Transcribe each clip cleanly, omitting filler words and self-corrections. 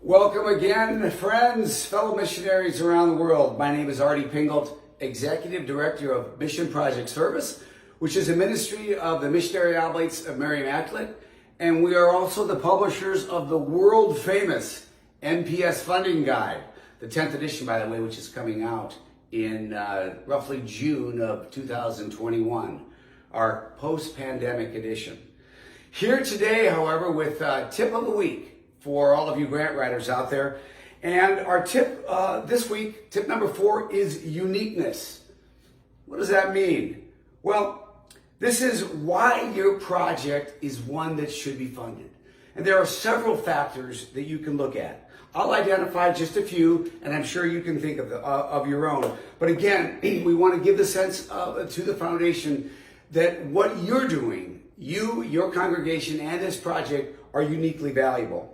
Welcome again, friends, fellow missionaries around the world. My name is Artie Pingold, Executive Director of Mission Project Service, which is a ministry of the Missionary Oblates of Mary Immaculate, and we are also the publishers of the world-famous NPS Funding Guide, the 10th edition, by the way, which is coming out in roughly June of 2021, our post-pandemic edition. Here today, however, with tip of the week, for all of you grant writers out there. And our tip this week, tip number 4, is uniqueness. What does that mean? Well, this is why your project is one that should be funded. And there are several factors that you can look at. I'll identify just a few, and I'm sure you can think of your own. But again, we want to give the sense to the foundation that what you're doing, you, your congregation, and this project are uniquely valuable.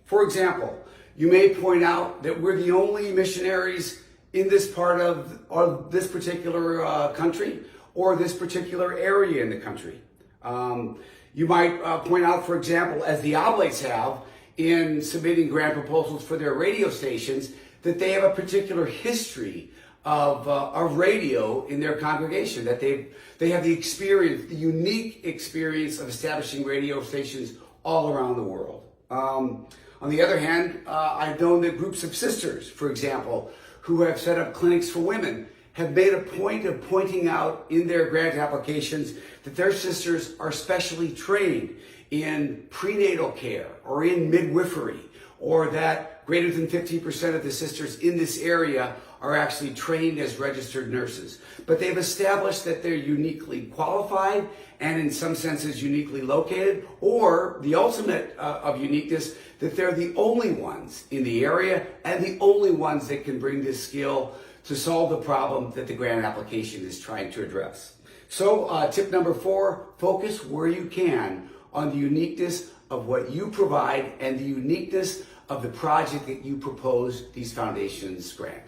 For example, you may point out that we're the only missionaries in this part of this particular country or this particular area in the country. You might point out, for example, as the Oblates have in submitting grant proposals for their radio stations, that they have a particular history of radio in their congregation, that they have the experience, the unique experience of establishing radio stations all around the world. On the other hand, I've known that groups of sisters, for example, who have set up clinics for women, have made a point of pointing out in their grant applications that their sisters are specially trained in prenatal care or in midwifery, or that greater than 50% of the sisters in this area are actually trained as registered nurses. But they've established that they're uniquely qualified and in some senses uniquely located, or the ultimate of uniqueness, that they're the only ones in the area and the only ones that can bring this skill to solve the problem that the grant application is trying to address. So tip number 4, focus where you can on the uniqueness of what you provide and the uniqueness of the project that you propose these foundations grant.